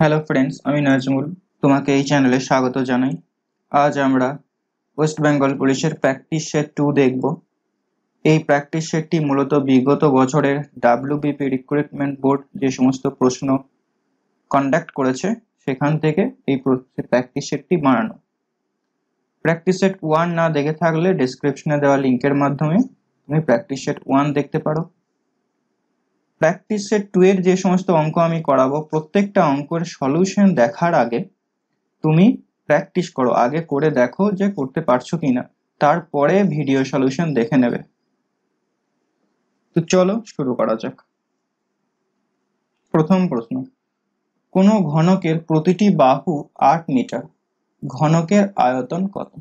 Hello friends, আমি নাজমুল। তোমাকে এই চ্যানেলে স্বাগত জানাই। আজ আমরা ওয়েস্ট বেঙ্গল পুলিশের প্র্যাকটিস সেট 2 দেখব। এই প্র্যাকটিস সেটটি মূলত বিগত বছরের ডাব্লিউবিপি রিক্রুটমেন্ট বোর্ড যে সমস্ত প্রশ্ন কন্ডাক্ট করেছে সেখান থেকে এই প্র্যাকটিস সেটটি বানানো। প্র্যাকটিস সেট 1 না দেখে থাকলে ডেসক্রিপশনে দেওয়া লিঙ্কের মাধ্যমে তুমি প্র্যাকটিস সেট 1 দেখতে পারো। প্র্যাকটিস সেট 2 এর যে সমস্ত অঙ্ক আমি করাবো, প্রত্যেকটা অঙ্কের সলিউশন দেখার আগে তুমি প্র্যাকটিস করো, আগে করে দেখো যে করতে পারছো কিনা, তারপরে ভিডিও সলিউশন দেখে নেবে। তো চলো শুরু করা যাক। প্রথম প্রশ্ন, কোনো ঘনকের প্রতিটি বাহু 8 মিটার, ঘনকের আয়তন কত?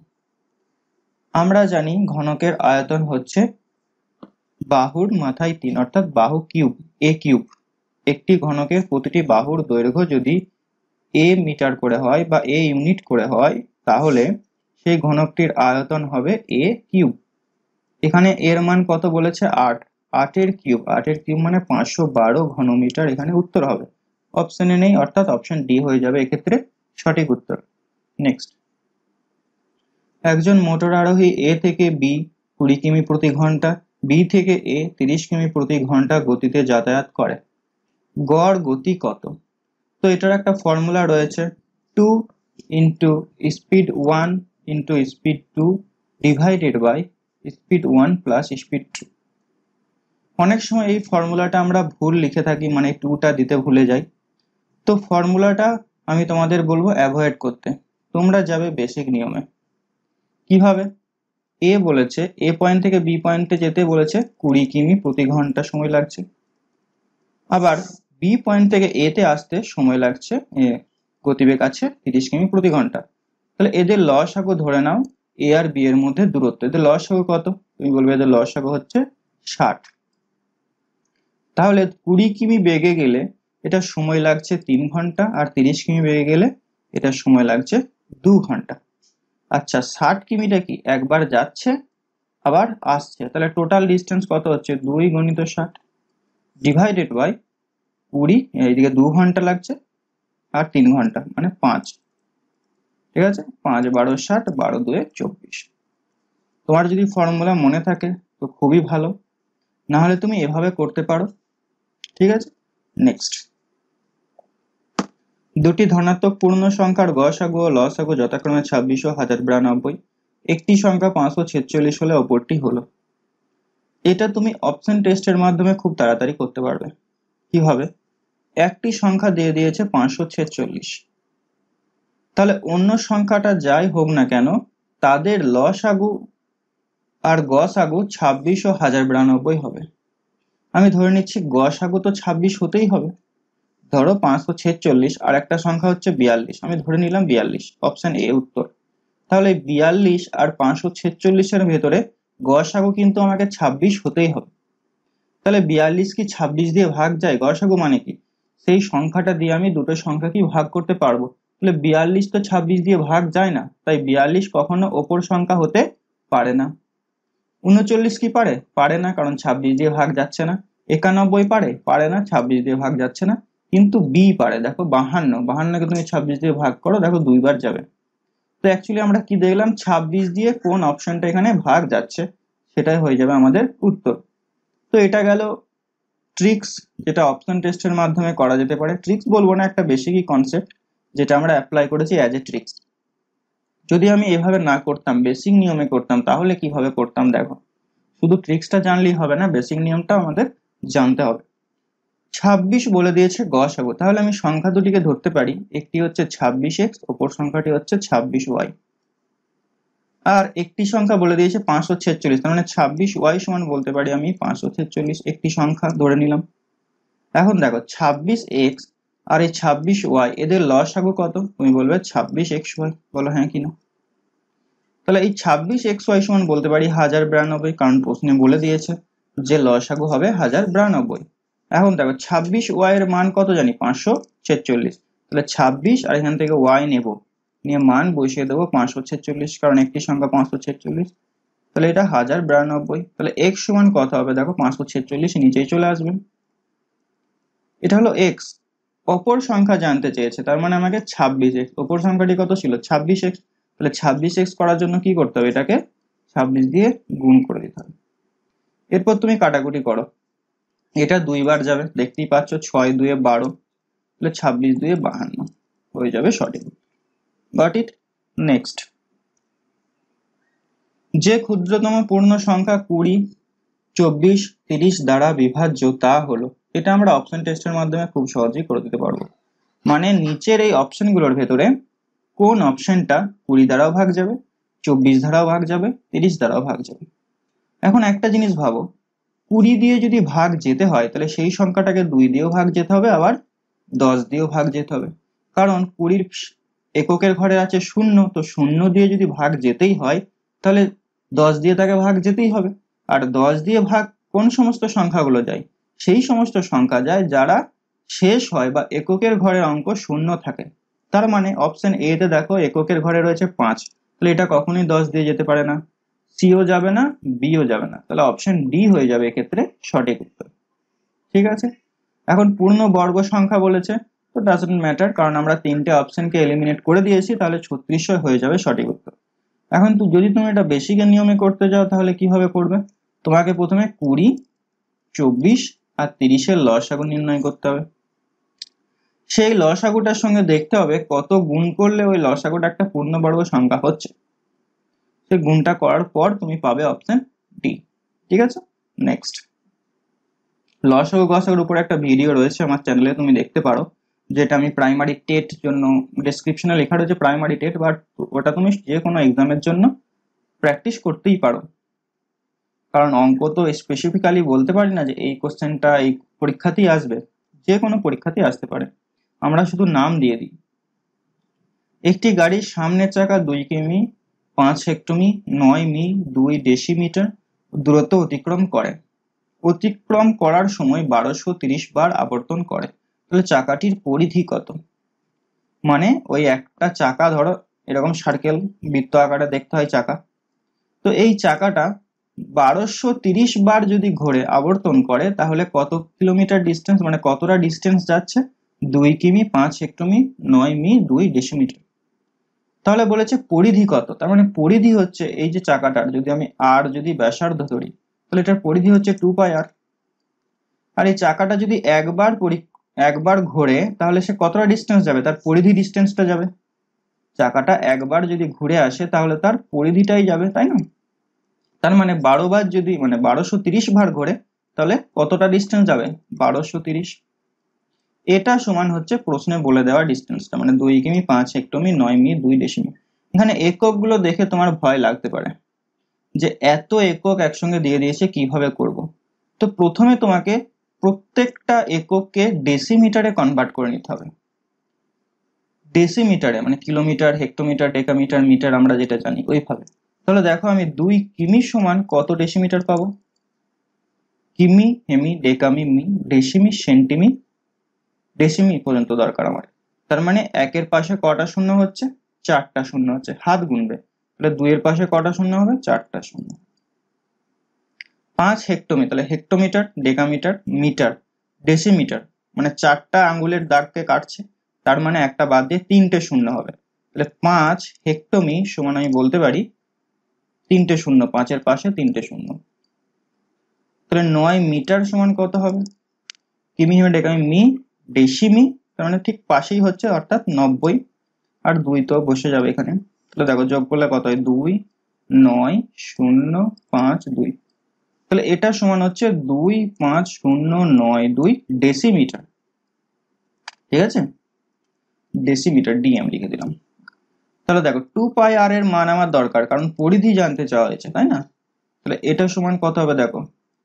আমরা জানি ঘনকের আয়তন হচ্ছে বাহুর মাথায় 3, অর্থাৎ বাহু কিউব, এ কিউব। একটি ঘনকের প্রতিটি বাহুর দৈর্ঘ্য যদি এ মিটার করে হয় বা এ ইউনিট করে হয়, তাহলে সেই ঘনকটির আয়তন হবে এ কিউব। এখানে এর মান কত বলেছে? 8। 8 এর কিউব মানে 512 ঘনমিটার এখানে উত্তর হবে। অপশনে নেই, অর্থাৎ অপশন ডি হয়ে যাবে এক্ষেত্রে সঠিক উত্তর। নেক্সট, একজন মোটর আরোহী এ থেকে বি 20 কিমি প্রতি ঘন্টা, বি থেকে এ 30 কিমি প্রতি ঘন্টা গতিতে যাতায়াত করে। গড় গতি কত? তো এটার একটা ফর্মুলা রয়েছে, 2 into speed 1 into speed 2 divided by speed 1 plus speed 2। অনেক সময় এই ফর্মুলাটা আমরা ভুল লিখে থাকি, মানে 2টা দিতে ভুলে যাই। তো ফর্মুলাটা আমি তোমাদের বলবো অ্যাভয়েড করতে। তোমরা যাবে বেসিক নিয়মে। কিভাবে? এ বলেছে এ পয়েন্ট থেকে বি পয়েন্টে যেতে বলেছে 20 কিমি প্রতি ঘন্টা সময় লাগছে, আবার বি পয়েন্ট থেকে এ তে আসতে সময় লাগছে, গতিবেগ আছে 30 কিমি প্রতি ঘন্টা। তাহলে এদের লসাগু ধরে নাও, এ আর বি এর মধ্যে দূরত্ব, এদের লসাগু কত? তুমি বলবে এদের লসাগু হচ্ছে 60। তাহলে 20 কিমি বেগে গেলে এটা সময় লাগছে 3 ঘন্টা, আর 30 কিমি বেগে গেলে এটা সময় লাগছে 2 ঘন্টা। আচ্ছা, 60 কিমিটা কি একবার যাচ্ছে আবার আসছে, তাহলে টোটাল ডিস্টেন্স কত হচ্ছে? 2 গুণিত 60 ডিভাইডেড বাই 20, এইদিকে 2 ঘন্টা লাগছে আর 3 ঘন্টা মানে 5। ঠিক আছে, 5 12 60, 12 2 24। তোমার যদি ফর্মুলা মনে থাকে তো খুবই ভালো, না হলে তুমি এভাবে করতে পারো। ঠিক আছে, নেক্সট, দুটি ধনাত্মক পূর্ণ সংখ্যার গসাগু ও লসাগু যথাক্রমে 26 ও 1092। একটি সংখ্যা 546 হলে অপরটি হলো। এটা তুমি অপশন টেস্টের মাধ্যমে খুব তাড়াতাড়ি করতে পারবে। কিভাবে? একটি সংখ্যা দিয়ে দিয়েছে 546, তাহলে অন্য সংখ্যাটা যাই হোক না কেন তাদের লসাগু আর গসাগু 26 ও 1092 হবে। আমি ধরে নিচ্ছি গসাগু তো 26 হতেই হবে। ধরো 546 আর একটা সংখ্যা হচ্ছে 42, আমি ধরে নিলাম 42, অপশন এ উত্তর। তাহলে 42 আর 546 এর ভেতরে গসাগু কিন্তু আমাকে 26 হতেই হবে। তাহলে 42 কি 26 দিয়ে ভাগ যায়? গসাগু মানে কি সেই সংখ্যাটা দিয়ে আমি দুটো সংখ্যা কি ভাগ করতে পারবো। তাহলে 42 তো 26 দিয়ে ভাগ যায় না, তাই 42 কখনো অপর সংখ্যা হতে পারে না। 39 কি পারে? পারে না, কারণ 26 দিয়ে ভাগ যাচ্ছে না। 91 পারে না, 26 দিয়ে ভাগ যাচ্ছে না। কিন্তু বি পারে, দেখো 52 কে তুমি 26 দিয়ে ভাগ করো, দেখো 2 বার যাবে। তো অ্যাকচুয়ালি আমরা কি দেখলাম, 26 দিয়ে কোন অপশনটা এখানে ভাগ যাচ্ছে সেটাই হয়ে যাবে আমাদের উত্তর। তো এটা গেল ট্রিক্স, যেটা অপশন টেস্টের মাধ্যমে করা যেতে পারে। ট্রিক্স বলবো না, একটা বেসিকই কনসেপ্ট যেটা আমরা অ্যাপ্লাই করেছি অ্যাজ এ ট্রিক্স। যদি আমি এভাবে না করতাম, বেসিক নিয়মে করতাম, তাহলে কিভাবে করতাম দেখো। শুধু ট্রিক্সটা জানলেই হবে না, বেসিক নিয়মটা আমাদের জানতে হবে। 26 বলে দিয়েছে গসাগু, তাহলে আমি সংখ্যা দুটিকে ধরতে পারি, একটি হচ্ছে 26x, অপর সংখ্যাটি হচ্ছে 26y। আর একটি সংখ্যা বলে দিয়েছে 546, তার মানে 26y সমান বলতে পারি আমি 546, একটি সংখ্যা ধরে নিলাম। এখন দেখো 26x আর এই 26y এদের লসাগু কত? তুমি বলবে 26xy, বলো হ্যাঁ কিনা। তাহলে এই 26xy সমান বলতে পারি 1092, কারণ প্রশ্নে বলে দিয়েছে যে লসাগু হবে 1092। এখন দেখো 26y এর মান কত জানি? 546। তাহলে 26 আর এখান থেকে y নেব, নিয়ে মান বসিয়ে দেবো 546, কারণ একটি সংখ্যা 546। তাহলে এটা 1092। তাহলে x সমান কত হবে? দেখো 546 নিচেই চলে আসবে। এটা হলো x। অপর সংখ্যা জানতে চেয়েছে, তার মানে আমাকে 26x, অপর সংখ্যাটি কত ছিল 26x, তাহলে 26x করার জন্য কি করতে হবে, এটাকে 26 দিয়ে গুণ করে দিতে হবে। এরপর তুমি কাটাকুটি করো, এটা দুইবার যাবে, দেখতেই পাচ্ছ 6 2 12, তাহলে 26 2 52 হয়ে যাবে সঠিক। Goat it. নেক্সট, যে ক্ষুদ্রতম পূর্ণ সংখ্যা 20, 24, 30 দ্বারা বিভাজ্য তা হলো, এটা আমরা অপশন টেস্টের মাধ্যমে খুব সহজেই করে দিতে পারবো। মানে নিচের এই অপশনগুলোর ভেতরে কোন অপশনটা 20 দ্বারাও ভাগ যাবে, 24 দ্বারাও ভাগ যাবে, 30 দ্বারাও ভাগ যাবে। এখন একটা জিনিস ভাবো, 20 দিয়ে যদি ভাগ যেতে হয় তাহলে সেই সংখ্যাটাকে 2 দিয়েও ভাগ যেতে হবে, আবার 10 দিয়েও ভাগ যেতে হবে। কারণ 20 এককের ঘরে আছে 0, তো 0 দিয়ে যদি ভাগ যেতেই হয় তাহলে 10 দিয়ে তাকে ভাগ যেতেই হবে। আর 10 দিয়ে ভাগ কোন সমস্ত সংখ্যাগুলো যায়, সেই সমস্ত সংখ্যা যায় যারা শেষ হয় বা এককের ঘরের অঙ্ক 0 থাকে। তার মানে অপশন এ তে দেখো এককের ঘরে রয়েছে 5, তাহলে এটা কখনোই 10 দিয়ে যেতে পারে না, সিও যাবে না, বিও যাবে না, তাহলে অপশন ডি হয়ে যাবে এক্ষেত্রে সঠিক উত্তর। ঠিক আছে, এখন পূর্ণ বর্গ সংখ্যা বলেছে, তো ডাজন্ট ম্যাটার, কারণ আমরা তিনটে অপশনকে এলিমিনেট করে দিয়েছি, তাহলে 3600 হয়ে যাবে সঠিক উত্তর। এখন যদি তুমি এটা বেসিকের নিয়মে করতে যাও তাহলে কিভাবে করবে, তোমাকে প্রথমে 20, 24 আর 30 এর লসাগু নির্ণয় করতে হবে। সেই লসাগুটার সঙ্গে দেখতে হবে কত গুণ করলে ওই লসাগুটা একটা পূর্ণবর্গ সংখ্যা হচ্ছে। সেই গুণটা করার পর তুমি পাবে অপশন ডি। ঠিক আছে, নেক্সট, লসাগু গসাগুর উপর একটা ভিডিও রয়েছে আমার চ্যানেলে, তুমি দেখতে পারো, যেটা আমি প্রাইমারি টেট জন্য ডেসক্রিপশনে লেখা রয়েছে প্রাইমারি টেট, বাট ওটা তুমি যে কোনো এক্সামের জন্য প্র্যাকটিস করতেই পারো, কারণ অঙ্ক তো স্পেসিফিক্যালি বলতে পারি না যে এই কোশ্চেনটা এই পরীক্ষাতেই আসবে, যে কোনো পরীক্ষাতেই আসতে পারে, আমরা শুধু নাম দিয়ে দিই। একটি গাড়ির সামনের চাকা 2 কিমি, 5 হেক্টমি, 9 মি, 2 ডেসিমিটার দূরত্ব অতিক্রম করে। অতিক্রম করার সময় 1230 বার আবর্তন করে, তাহলে চাকাটির পরিধি কত? মানে ওই একটা চাকা ধরো এরকম সার্কেল বৃত্ত আকারে দেখতে হয় চাকা, তো এই চাকাটা 1230 বার যদি ঘোরে আবর্তন করে তাহলে কত কিলোমিটার ডিস্টেন্স, মানে কতটা ডিস্টেন্স যাচ্ছে, 2 কিমি, 5 হেক্টমি, 9 মি, 2 ডেসিমিটার। তাহলে বলেছে পরিধি কত, তার মানে পরিধি হচ্ছে এই যে চাকাটার যদি আমি আর যদি ব্যাসার্ধ ধরি তাহলে এটার পরিধি হচ্ছে 2 পাই আর। আর এই চাকাটা যদি একবার ঘোরে তাহলে সে কতটা ডিস্টেন্স যাবে, তার পরিধি ডিস্টেন্সটা যাবে। চাকাটা একবার যদি ঘুরে আসে তাহলে তার পরিধিটাই যাবে, তাই না? তার মানে 12 বার যদি মানে 1230 বার ঘোরে তাহলে কতটা ডিস্টেন্স যাবে, 1230। এটা সমান হচ্ছে প্রশ্নে বলে দেওয়া ডিস্টেন্সটা, মানে 2 কিমি, 5 হেক্টমি, 9 মি, 2 ডেসিমি। এখানে এককগুলো দেখে তোমার ভয় লাগতে পারে যে এত একক একসঙ্গে দিয়ে দিয়েছে, কিভাবে করব। তো প্রথমে তোমাকে প্রত্যেকটা একককে ডেসিমিটারে কনভার্ট করে নিতে হবে। ডেসিমিটারে মানে কিলোমিটার, হেক্টোমিটার, ডেকামিটার, মিটার আমরা যেটা জানি ওইভাবে। তাহলে দেখো আমি 2 কিমি সমান কত ডেসিমিটার পাবো, কিমি, হেমি, ডেকামি, মি, ডেসিমি, সেন্টিমি, ডেসিমি পর্যন্ত দরকার আমার। তার মানে একের পাশে কটা শূন্য হচ্ছে, 4টা শূন্য হচ্ছে, হাত গুনবে, তাহলে 2 এর পাশে কটা শূন্য হবে, 4টা শূন্য। 5 হেক্টোমি, তাহলে হেক্টোমিটার, ডেকামিটার, মিটার, ডেসিমিটার, মানে 4টা আঙ্গুলের দাগকে কাটছে, তার মানে একটা বাদ দিয়ে 3টে শূন্য হবে, তাহলে 5 হেক্টোমি সমান আমি বলতে পারি 3টে শূন্য, 5-এর পাশে 3টে শূন্য। তাহলে 9 মিটার সমান কত হবে, কিমি, হেমি, ডেকামি, মি, ডেসিমি, তার মানে ঠিক পাশেই হচ্ছে, অর্থাৎ 90। আর 2 তো বসে যাবে এখানে, তাহলে দেখো যোগ করলে কত হয়, 2 9 0 5 2, তাহলে এটা সমান হচ্ছে 25092 ডেসিমিটার। ঠিক আছে, ডেসিমিটার ডিএম লিখে দিলাম। তাহলে দেখো 2 পাই আর এর মান আমার দরকার, কারণ পরিধি জানতে চাওয়া হয়েছে, তাই না? তাহলে এটা সমান কত হবে, দেখো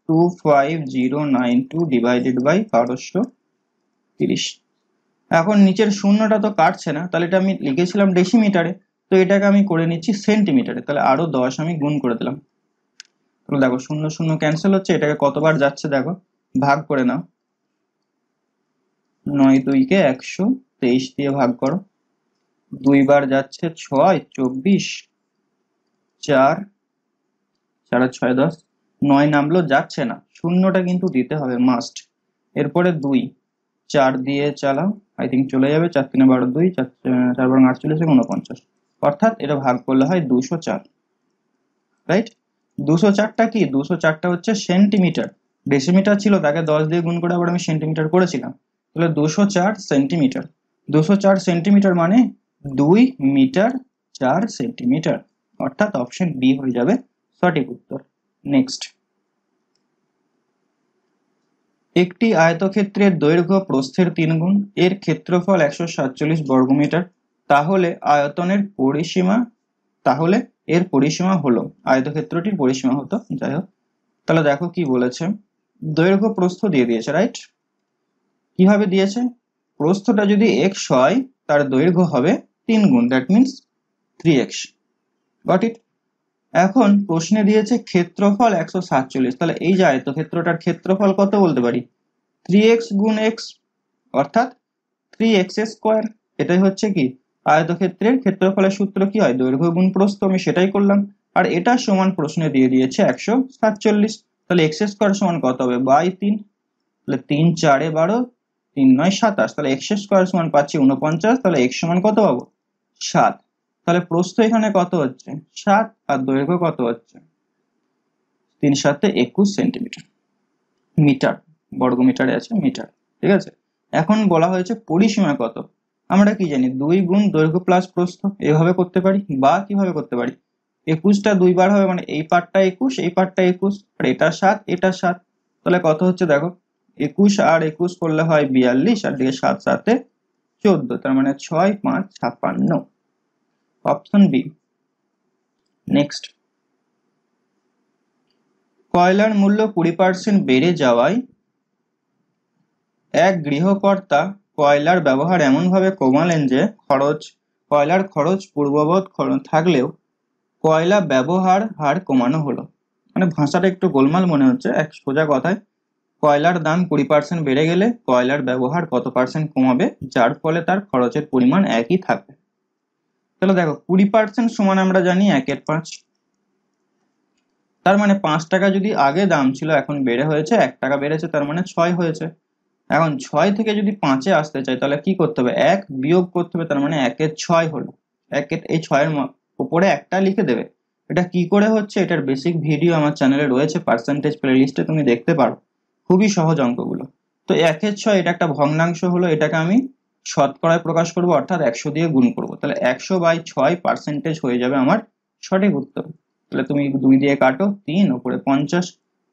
25092 ডিভাইডেড বাই 1230। এখন নিচের শূন্যটা তো কাটছে না, তাহলে এটা আমি লিখেছিলাম ডেসিমিটারে, তো এটাকে আমি করে নিচ্ছি সেন্টিমিটারে, তাহলে আরো 10 আমি গুণ করে দিলাম। তাহলে দেখো 0 0 ক্যান্সেল হচ্ছে, এটাকে কতবার যাচ্ছে দেখো, ভাগ করে নাও, 9 2-কে 123 দিয়ে ভাগ করো, 2 বার যাচ্ছে 6 24, 4 4 আর 6 10, 9 নামলো, যাচ্ছে না, শূন্যটা কিন্তু দিতে হবে মাস্ট। এরপরে 2 4 দিয়ে চালাও, আই থিঙ্ক চলে যাবে। 4 3 12 2, 4 4 12 48 49, অর্থাৎ এটা ভাগ করলে হয় 204, রাইট? 204টা কি, 204টা হচ্ছে সেন্টিমিটার। ডেসিমিটার ছিল, তাকে 10 দিয়ে গুণ করে আবার আমি সেন্টিমিটার করেছিলাম, তাহলে 204 সেন্টিমিটার। 204 সেন্টিমিটার মানে 2 মিটার 4 সেন্টিমিটার, অর্থাৎ অপশন বি হয়ে যাবে সঠিক উত্তর। নেক্সট, একটি আয়তক্ষেত্রের দৈর্ঘ্য প্রস্থের 3 গুণ, এর ক্ষেত্রফল 147 বর্গমিটার, তাহলে আয়তনের পরিসীমা, তাহলে এর পরিসীমা হলো, আয়তক্ষেত্রটির পরিসীমা হতো, যাই হোক। তাহলে দেখো কি বলেছে, দৈর্ঘ্য প্রস্থ দিয়ে দিয়েছে, রাইট? কিভাবে দিয়েছে, প্রস্থটা যদি x হয় তার দৈর্ঘ্য হবে 3 গুণ, that means 3x, got it? এখন প্রশ্নে দিয়েছে ক্ষেত্রফল 147, তাহলে এই যে আয়তক্ষেত্রটার ক্ষেত্রফল কত বলতে পারি, 3x গুণ x, অর্থাৎ 3x স্কোয়ার। এটাই হচ্ছে কি আয়তক্ষেত্রের ক্ষেত্রফলের সূত্র, কি হয়, দৈর্ঘ্য গুণ প্রস্থ, আমি সেটাই করলাম। আর এটা সমান প্রশ্নে দিয়ে দিয়েছে 147, তাহলে x স্কোয়ার সমান কত হবে, বাই 3, তাহলে 3 4 12, 3 9 27, তাহলে x স্কোয়ার সমান পাচ্ছি 49, তাহলে x সমান কত পাবো, 7। তাহলে প্রস্থ এখানে কত হচ্ছে, 7, আর দৈর্ঘ্য কত হচ্ছে, 3 7 21 সেন্টিমিটার, মিটার, বর্গমিটারে আছে মিটার, ঠিক আছে? এখন বলা হয়েছে পরিসীমা কত, আমরা কি জানি 2 গুণ দৈর্ঘ্য প্লাস প্রস্থ, এভাবে করতে পারি, বা কিভাবে করতে পারি, 21টা 2 বার হবে, মানে এই পার্টটা 21, এই পার্টটা 21, আর এটা 7, এটা 7, তাহলে কত হচ্ছে দেখো, 21 আর 21 করলে হয় 42, আর দিকে 7 7 14, তার মানে 6 5 56, অপশন বি। নেক্সট, কয়লার মূল্য 20% বেড়ে যাওয়ায় এক গৃহকর্তা কয়লার ব্যবহার এমনভাবে কমালেন যে কয়লার খরচ পূর্ববৎ থাকলেও কয়লা ব্যবহার হার কমানো হলো। মানে ভাষাটা একটু গোলমাল মনে হচ্ছে, এক সোজা কথায় কয়লার দাম 20% বেড়ে গেলে কয়লার ব্যবহার কত পার্সেন্ট কমাবে, যার ফলে তার খরচের পরিমাণ একই থাকবে। তাহলে দেখো 20% সমান আমরা জানি 1/5, তার মানে 5 টাকা যদি আগে দাম ছিল এখন বেড়ে হয়েছে 1 টাকা বেড়েছে, তার মানে 6 হয়েছে। এখন 6 থেকে যদি 5-এ আসতে চাই তাহলে কি করতে হবে, 1 বিয়োগ করতে হবে, তার মানে 1/6 হলো। এই 6-এর উপরে একটা লিখে দেবে। এটা কি করে হচ্ছে, এটার বেসিক ভিডিও আমার চ্যানেলে রয়েছে, পার্সেন্টেজ প্লেলিস্টে তুমি দেখতে পারো, খুবই সহজ অঙ্কগুলো। তো 1/6 এটা একটা ভগ্নাংশ হলো, এটাকে আমি শতকরায় প্রকাশ করব, অর্থাৎ 100 দিয়ে গুণ করব, তাহলে 100/6 হয়ে যাবে আমার সঠিক উত্তর। তাহলে তুমি 2 দিয়ে কাটো, 3 উপরে 50,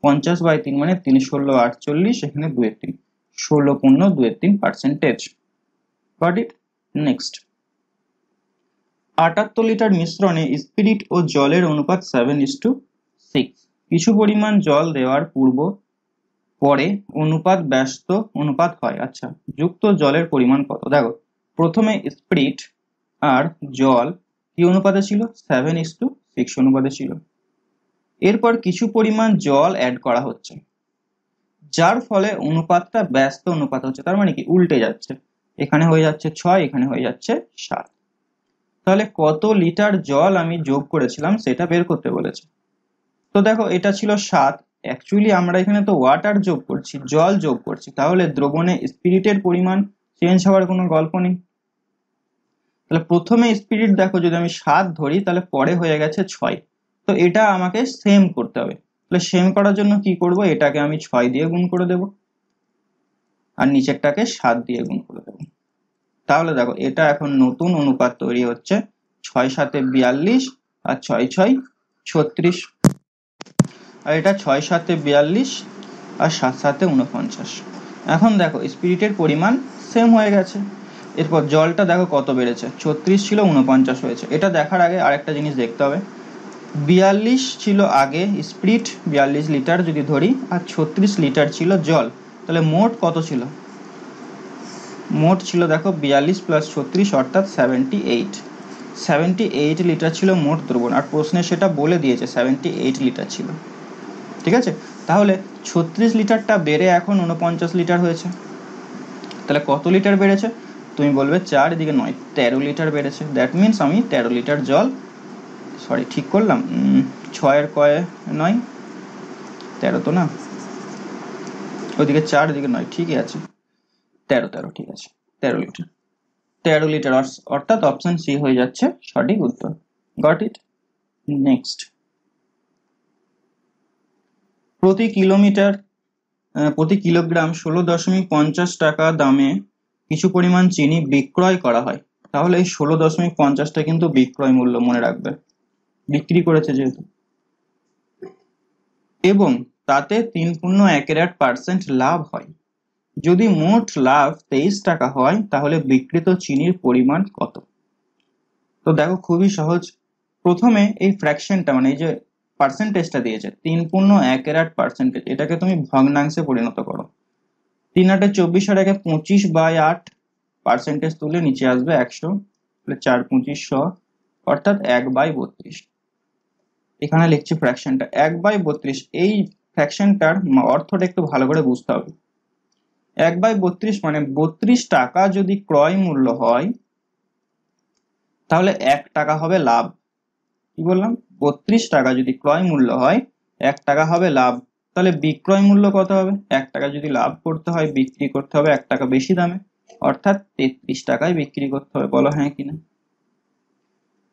50/3 মানে 3 16 48, এখানে 2 এর 3, 16.2-3%। Goat it? নেক্সট, 78 লিটার মিশ্রণে স্পিরিট ও জলের অনুপাত 7:6, কিছু পরিমাণ জল দেওয়ার পরে অনুপাত ব্যস্ত অনুপাত হয়, আচ্ছা, যুক্ত জলের পরিমাণ কত। দেখো প্রথমে স্পিরিট আর জল কি অনুপাতে ছিল, 7:6 অনুপাতে ছিল। এরপর কিছু পরিমাণ জল অ্যাড করা হচ্ছে, যার ফলে অনুপাতটা ব্যস্ত অনুপাত হচ্ছে, তার মানে কি উল্টে যাচ্ছে, এখানে হয়ে যাচ্ছে 6, এখানে হয়ে যাচ্ছে 7। তাহলে কত লিটার জল আমি যোগ করেছিলাম সেটা বের করতে বলেছে। তো দেখো এটা ছিল 7, অ্যাকচুয়ালি আমরা এখানে তো ওয়াটার যোগ করছি, জল যোগ করছি, তাহলে দ্রবণে স্পিরিটের পরিমাণ চেঞ্জ হওয়ার কোনো গল্প নেই। তাহলে প্রথমে স্পিরিট দেখো যদি আমি 7 ধরি, তাহলে পরে হয়ে গেছে 6, তো এটা আমাকে সেম করতে হবে। তাহলে সেম করার জন্য কি করব, এটাকে আমি 6 দিয়ে গুণ করে দেব, আর নিচেরটাকে 7 দিয়ে গুণ করে দেব। তাহলে দেখো এটা এখন নতুন অনুপাত তৈরি হচ্ছে, 6 7 42, আর 6 6 36, আর এটা 6 7 42, আর 7 7 49। এখন দেখো স্পিরিটের পরিমাণ সেম হয়ে গেছে। এরপর জলটা দেখো কত বেড়েছে, 36 ছিল 49 হয়েছে। এটা দেখার আগে আরেকটা জিনিস দেখতে হবে, 42 ছিল আগে স্পিরিট, 42 লিটার যদি ধরি, আর 36 লিটার ছিল জল, তাহলে মোট কত ছিল, মোট ছিল দেখো 42 + 36 অর্থাৎ 78 লিটার ছিল মোট দ্রবণ, আর প্রশ্নে সেটা বলে দিয়েছে 78 লিটার ছিল, ঠিক আছে? তাহলে 36 লিটারটা বেড়ে এখন 49 লিটার হয়েছে, তাহলে কত লিটার বেড়েছে, তুমি বলবে 4 এদিকে 9, 13 লিটার বেড়েছে। দ্যাট মিনস আমি 13 লিটার জল, সরি ঠিক করলাম, 6 এর কয়ে 9, 13 তো না, ওইদিকে 4 এদিকে 9, ঠিকই আছে। 13 ঠিক আছে, 13 লিটার। 13 লিটার অর্থাৎ অপশন সি হয়ে যাচ্ছে সঠিক উত্তর। Goat it? নেক্সট, প্রতি কিলোগ্রাম 16.50 টাকা দামে কিছু পরিমাণ চিনি বিক্রয় করা হয়। তাহলে এই 16.50টা কিন্তু বিক্রয় মূল্য, মনে রাখবে, বিক্রি করেছে যেহেতু, এবং তাতে 3.1% লাভ হয়। যদি মোট লাভ 23 টাকা হয় তাহলে বিক্রিত চিনির পরিমাণ কত? তো দেখো খুবই সহজ। প্রথমে এই ফ্র্যাকশনটা মানে এই যে পার্সেন্টেজটা দিয়েছে 3.1%, এটাকে তুমি ভগ্নাংশে পরিণত করো। 3×8 = 24, আর একে 25/8 পার্সেন্টেজ তুলে নিচে আসবে 100, 4×25 অর্থাৎ 1/32। এখানে লিখছি ফ্র্যাকশনটা 1/32। এই ফ্র্যাকশনটার অর্থটা একটু ভালো করে বুঝতে হবে। 1/32 মানে 32 টাকা যদি ক্রয় মূল্য হয় তাহলে 1 টাকা হবে লাভ। কি বললাম? 32 টাকা যদি ক্রয় মূল্য হয় 1 টাকা হবে লাভ। তাহলে বিক্রয় মূল্য কত হবে? 1 টাকা যদি লাভ করতে হয় বিক্রি করতে হবে 1 টাকা বেশি দামে, অর্থাৎ 33 টাকায় বিক্রি করতে হবে। বলো হ্যাঁ কিনা?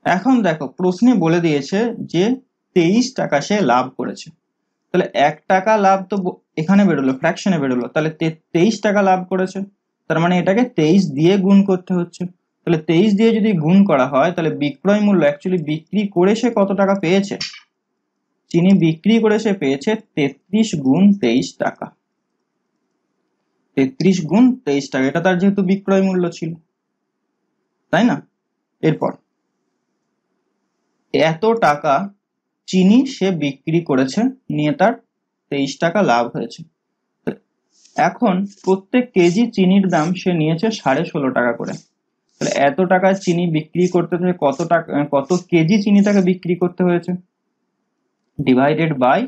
এখন দেখো প্রশ্নে বলে দিয়েছে যে 23 টাকা সে লাভ করেছে। তাহলে 1 টাকা লাভ তো এখানে বেরোলো, ফ্র্যাকশনে বেরোলো, তাহলে 23 টাকা লাভ করেছে, তার মানে এটাকে 23 দিয়ে গুণ করতে হচ্ছে। তাহলে 23 দিয়ে যদি গুণ করা হয় তাহলে বিক্রয় মূল্য, অ্যাকচুয়ালি বিক্রি করে সে কত টাকা পেয়েছে? চিনি বিক্রি করে সে পেয়েছে 33 গুণ 23 টাকা। 33 গুণ 23 টাকা, এটা তার যেহেতু বিক্রয় মূল্য ছিল, তাই না? এরপর এত টাকা চিনি সে বিক্রি করেছে, নিয়ে তার 23 টাকা লাভ হয়েছে। এখন প্রত্যেক কেজি চিনির দাম সে নিয়েছে 16.5 টাকা করে। তাহলে এত টাকার চিনি বিক্রি করতে হলে কত কেজি চিনি তাকে বিক্রি করতে হয়েছে? ডিভাইডেড বাই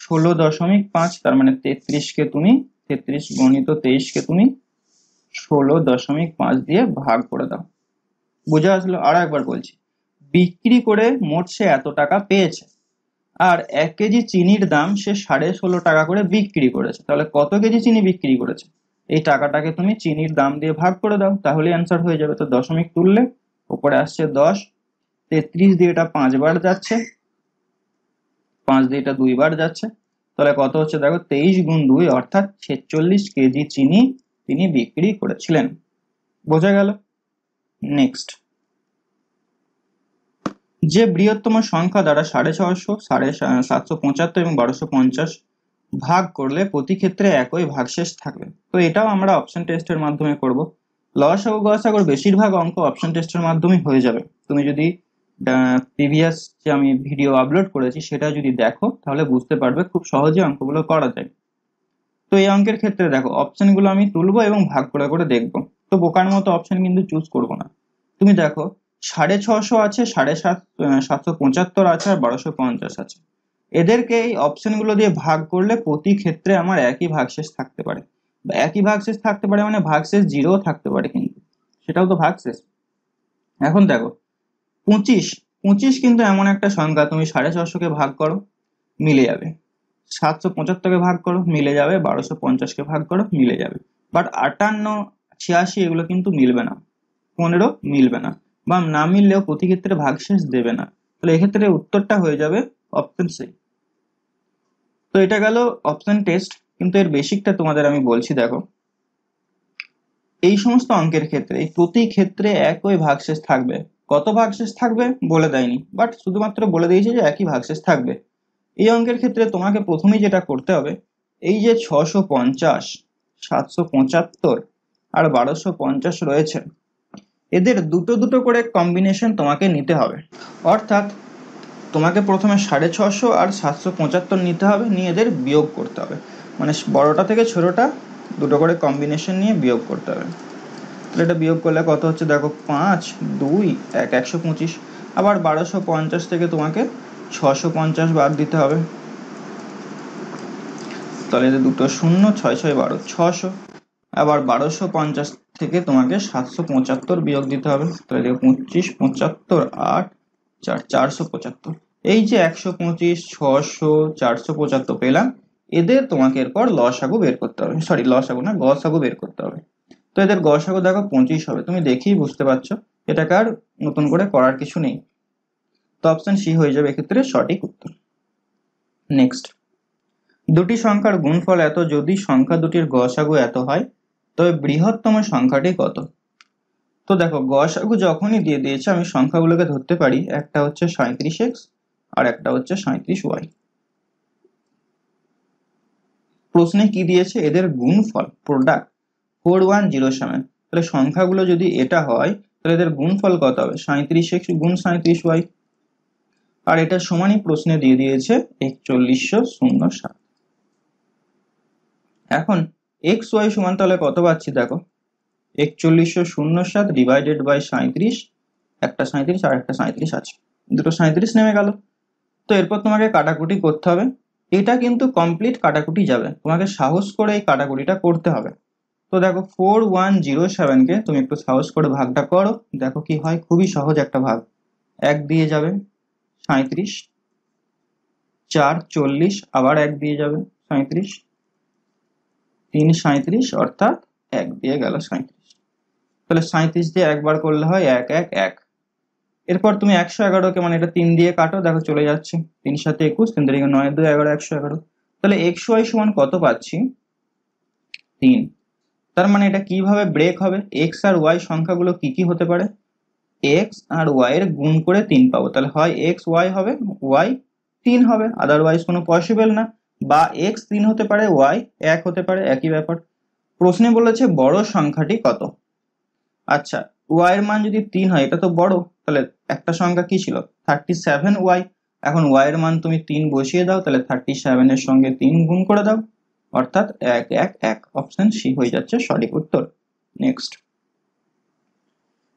16.5, তার মানে 33 তুমি 33 গণিত 23 কে তুমি 16.5 দিয়ে ভাগ করে দাও। বুঝে আসলো? আরো একবার বলছি, বিক্রি করে মোট সে এত টাকা পেয়েছে, আর 1 কেজি চিনির দাম সে 16.5 টাকা করে বিক্রি করেছে। তাহলে কত কেজি চিনি বিক্রি করেছে? এই টাকাটাকে তুমি চিনির দাম দিয়ে ভাগ করে দাও, তাহলে অ্যান্সার হয়ে যাবে। তো দশমিক তুললে উপরে আসছে 10, 33 দিয়ে এটা 5 বার যাচ্ছে, 5 দিয়ে এটা 2 বার যাচ্ছে, তাহলে কত হচ্ছে দেখো 23 গুণ 2 অর্থাৎ 46 কেজি চিনি তিনি বিক্রি করেছিলেন। বোঝা গেল? নেক্সট, যে বৃহত্তম সংখ্যা দ্বারা 650, 775 এবং 1250 ভাগ করলে প্রতি ক্ষেত্রে একই ভাগশেষ থাকবে। তো এটাও আমরা অপশন টেস্টের মাধ্যমে করব। লসাগু গসাগুর বেশিরভাগ অঙ্ক অপশন টেস্টের মাধ্যমে হয়ে যাবে। তুমি যদি প্রিভিয়াস যে আমি ভিডিও আপলোড করেছি সেটা যদি দেখো তাহলে বুঝতে পারবে খুব সহজে অঙ্কগুলো করা যায়। তো এই অঙ্কের ক্ষেত্রে দেখো অপশনগুলো আমি তুলবো এবং ভাগ করে করে দেখবো। তো বোকার মতো অপশন কিন্তু চুজ করবো না। তুমি দেখো 650 আছে, 775 আছে, আর 1250 আছে। এদেরকে এই অপশনগুলো দিয়ে ভাগ করলে প্রতি ক্ষেত্রে আমার একই ভাগশেষ থাকতে পারে। একই ভাগশেষ থাকতে পারে মানে ভাগশেষ 0 থাকতে পারে, কিন্তু সেটাও তো ভাগশেষ। এখন দেখো 25 কিন্তু এমন একটা সংখ্যা, তুমি 650 কে ভাগ করো মিলে যাবে, 775 কে ভাগ করো মিলে যাবে, 1250 কে ভাগ করো মিলে যাবে। বাট 58, 86 এগুলো কিন্তু মিলবে না, 15 মিলবে না, বা না মিললেও প্রতি ক্ষেত্রে ভাগশেষ দেবে না। তাহলে এক্ষেত্রে উত্তরটা হয়ে যাবে অপশন সি। তো এটা গেল অপশন টেস্ট, কিন্তু এর বেসিকটা তোমাদের আমি বলছি। দেখো এই সমস্ত অঙ্কের ক্ষেত্রে এই প্রতি ক্ষেত্রে একই ভাগশেষ থাকবে। কত ভাগশেষ থাকবে বলে দেয়নি, বাট শুধুমাত্র বলে দিয়েছে যে একই ভাগশেষ থাকবে। এই অঙ্কের ক্ষেত্রে তোমাকে প্রথমেই যেটা করতে হবে, এই যে 650, 775 আর 1250 রয়েছে, এদের দুটো দুটো করে কম্বিনেশন তোমাকে নিতে হবে। অর্থাৎ তোমাকে প্রথমে 650 আর 775 নিতে হবে, নিয়ে এদের বিয়োগ করতে হবে, মানে বড়টা থেকে ছোটটা দুটো করে কম্বিনেশন নিয়ে বিয়োগ করতে হবে। তাহলে এটা বিয়োগ করলে কত হচ্ছে দেখো 5, 2, 1, 125। আবার 1250 থেকে তোমাকে 650 বাদ দিতে হবে, তাহলে এদের দুটো শূন্য, 6 6 12, 600। আবার 1250 থেকে তোমাকে 775 বিয়োগ দিতে হবে, তাহলে 25, 75, 8, 4, 475। এই যে 125, 600, 475 পেলাম, এদের তোমাকে এরপর লসাগু বের করতে হবে, সরি লসাগু না, গসাগু বের করতে হবে। তো এদের গসাগু দেখো 25 হবে, তুমি দেখেই বুঝতে পারছো এটাকে আর নতুন করে করার কিছু নেই। তো অপশন সি হয়ে যাবে এক্ষেত্রে সঠিক উত্তর। নেক্সট, দুটি সংখ্যার গুণফল এত যদি সংখ্যা দুটির গসাগু এত হয় তবে বৃহত্তম সংখ্যাটি কত? তো দেখো গসাগু যখনই দিয়ে দিয়েছে আমি সংখ্যাগুলোকে ধরতে পারি, একটা হচ্ছে 37x আর একটা হচ্ছে 37y। প্রশ্নে কি দিয়েছে? এদের গুণফল, প্রোডাক্ট 4107। তাহলে সংখ্যাগুলো যদি এটা হয় তাহলে এদের গুণফল কত হবে? 37x গুণ 37y। আর এটা সমানই প্রশ্নে দিয়ে দিয়েছে 4107। এখন এক্স ওয়াই সমান তাহলে কত পাচ্ছি দেখো, 4107 ডিভাইডেড বাই 37, একটা 37 আর একটা 37 আছে, দুটো 37 নেমে গেল। তো এরপর তোমাকে কাটাকুটি করতে হবে। এটা কিন্তু কমপ্লিট কাটাকুটি যাবে, তোমাকে সাহস করে এই কাটাকুটিটা করতে হবে। তো দেখো 4107কে তুমি একটু সাহস করে ভাগটা করো, দেখো কি হয়। খুবই সহজ একটা ভাগ, 1 দিয়ে যাবে 37, 4 40, আবার 1 দিয়ে যাবে 37, 3 37, অর্থাৎ 1 দিয়ে গেল 37। তাহলে 37 দিয়ে একবার করলে হয় 1 1 1। এরপর তুমি 111কে মানে এটা 3 দিয়ে কাটো, দেখো চলে যাচ্ছে, 3 7 21, 3 3 9 2 11 111। তাহলে এক্স ওয়াই সমান কত পাচ্ছি? 3। তার মানে এটা কিভাবে ব্রেক হবে? এক্স আর ওয়াই সংখ্যাগুলো কি কি হতে পারে? এক্স আর ওয়াই এর গুণ করে 3 পাবো, তাহলে হয় এক্স ওয়াই হবে, ওয়াই 3 হবে, আদারওয়াইজ কোনো পসিবল না। বা এক্স 3 হতে পারে, ওয়াই 1 হতে পারে, একই ব্যাপার। প্রশ্নে বলেছে বড় সংখ্যাটি কত। আচ্ছা, ওয়াই এর মান যদি 3 হয়, এটা তো বড়, তাহলে একটা সংখ্যা কি ছিল? 37y। এখন ওয়াই এর মান তুমি 3 বসিয়ে দাও, তাহলে 37 এর সঙ্গে 3 গুণ করে দাও, অর্থাৎ 1 1 1। অপশন সি হয়ে যাচ্ছে সঠিক উত্তর। নেক্সট,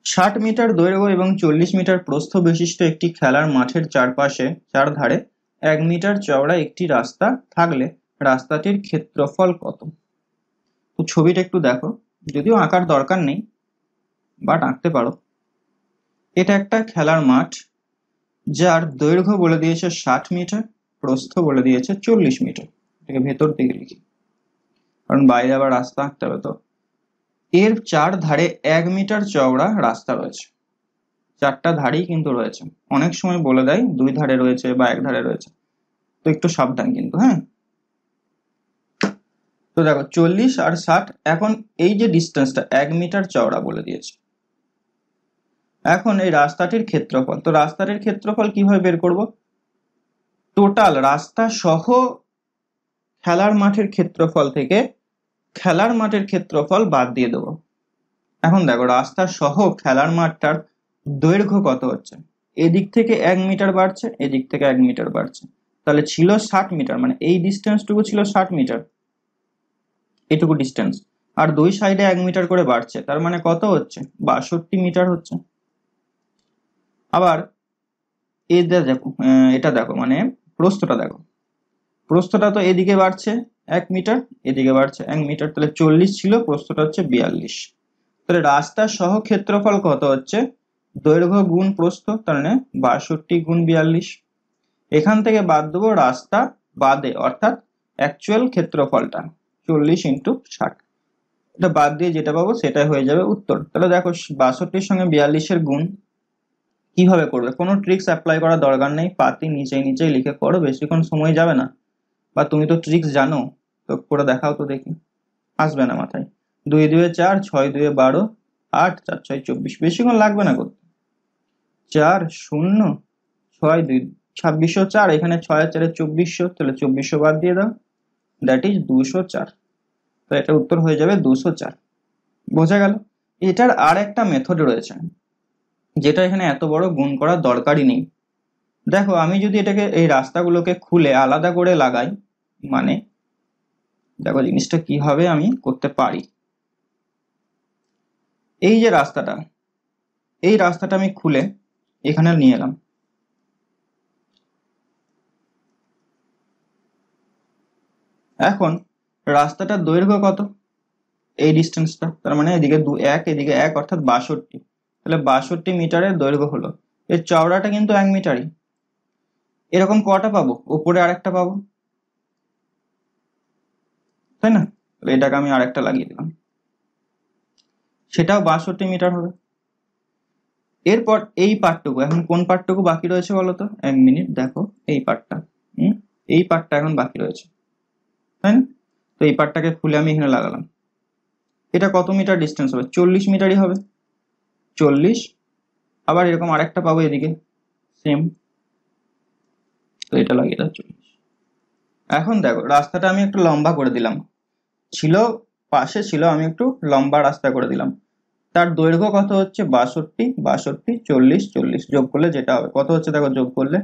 60 মিটার দৈর্ঘ্য এবং 40 মিটার প্রস্থ বিশিষ্ট একটি খেলার মাঠের চারপাশে চারধারে 1 মিটার চওড়া একটি রাস্তা থাকলে রাস্তাটির ক্ষেত্রফল কত? তো ছবিটা একটু দেখো, যদিও আঁকার দরকার নেই, বাট আঁকতে পারো। এটা একটা খেলার মাঠ যার দৈর্ঘ্য বলে দিয়েছে 60 মিটার, প্রস্থ বলে দিয়েছে 40 মিটার। এটাকে ভেতর দিকে লিখি, কারণ বাইরে আবার রাস্তা আঁকতে হবে। তো এর চার ধারে 1 মিটার চওড়া রাস্তা রয়েছে, চারটা ধারেই কিন্তু রয়েছে। অনেক সময় বলে দেয় 2 ধারে রয়েছে বা 1 ধারে রয়েছে, তো একটু সাবধান কিন্তু, হ্যাঁ। তো দেখো 40 আর 60, এখন এই যে ডিস্টেন্সটা 1 মিটার চওড়া বলে দিয়েছে। এখন এই রাস্তাটির ক্ষেত্রফল, তো রাস্তাটির ক্ষেত্রফল কিভাবে বের করব? টোটাল রাস্তা সহ খেলার মাঠের ক্ষেত্রফল থেকে খেলার মাঠের ক্ষেত্রফল বাদ দিয়ে দেবো। এখন দেখো রাস্তা সহ খেলার মাঠটার দৈর্ঘ্য কত হচ্ছে, এদিক থেকে 1 মিটার বাড়ছে, এদিক থেকে 1 মিটার বাড়ছে, তাহলে ছিল 60 মিটার, মানে এই ডিস্টেন্সটুকু ছিল 60 মিটার, এটুকু ডিস্টেন্স। আর দুই সাইডে 1 মিটার করে বাড়ছে, তার মানে কত হচ্ছে? 62 মিটার হচ্ছে। আবার এটা দেখো, মানে প্রস্থটা দেখো, প্রস্থটা তো এদিকে বাড়ছে 1 মিটার, এদিকে বাড়ছে 1 মিটার, তাহলে 40 ছিল, প্রস্থটা হচ্ছে 42। তাহলে রাস্তা সহ ক্ষেত্রফল কত হচ্ছে? দৈর্ঘ্য গুণ প্রস্থ, তার মানে 62 গুণ 42। এখান থেকে বাদ দেবো রাস্তা বাদে, অর্থাৎ অ্যাকচুয়াল ক্ষেত্রফলটা 40 ইন্টু 60। এটা বাদ দিয়ে যেটা পাবো সেটাই হয়ে যাবে উত্তর। তাহলে দেখো 62-র সঙ্গে 42-এর গুণ কিভাবে করবে, কোনো ট্রিক্স অ্যাপ্লাই করার দরকার নেই, পাতি নিচেই নিচেই লিখে করো, বেশিক্ষণ সময় যাবে না। বা তুমি তো ট্রিক্স জানো, তো করে দেখাও তো দেখি, আসবে না মাথায়। 2 2 4, 6 2 12, 8 4 6 24, বেশিক্ষণ লাগবে না করতে। 4 0 6 2 2604, এখানে 6 আর 4 2400, তাহলে 2400 বাদ দিয়ে দাও, দ্যাট ইজ 204। তো এটা উত্তর হয়ে যাবে 204। বোঝা গেল? এটার আর একটা মেথড রয়েছে, যেটা এখানে এত বড় গুণ করার দরকারই নেই। দেখো আমি যদি এটাকে এই রাস্তাগুলোকে খুলে আলাদা করে লাগাই, মানে দেখো জিনিসটা কিভাবে আমি করতে পারি। এই যে রাস্তাটা, এই রাস্তাটা আমি খুলে এখানে নিয়ে এলাম। এখন রাস্তাটার দৈর্ঘ্য কত? এই ডিস্টেন্সটা, তার মানে এদিকে 1 এদিকে 1, অর্থাৎ 62। তাহলে 62 মিটারের দৈর্ঘ্য হলো। এর চওড়াটা কিন্তু 1 মিটারই। এরকম কটা পাবো? উপরে আরেকটা পাবো, তাই না? এটাকে আমি আরেকটা লাগিয়ে দিলাম, সেটাও 62 মিটার হবে। এরপর এই পার্টটুকু, এখন কোন পার্টটুকু বাকি রয়েছে বলতো? 1 মিনিট, দেখো এই পার্টটা, এই পার্টটা এখন বাকি রয়েছে, তাই না? তো এই পার্টটাকে খুলে আমি এখানে লাগালাম। এটা কত মিটার ডিস্টেন্স হবে? 40 মিটারই হবে। 40, আবার এরকম আরেকটা পাবো এদিকে সেম, তো এটা লাগিয়ে দাও 40। এখন দেখো রাস্তাটা আমি একটু লম্বা করে দিলাম, ছিল পাশে ছিল, আমি একটু লম্বা রাস্তা করে দিলাম। তার দৈর্ঘ্য কত হচ্ছে? 62, 62, 40, 40 যোগ করলে যেটা হবে কত হচ্ছে দেখো, যোগ করলে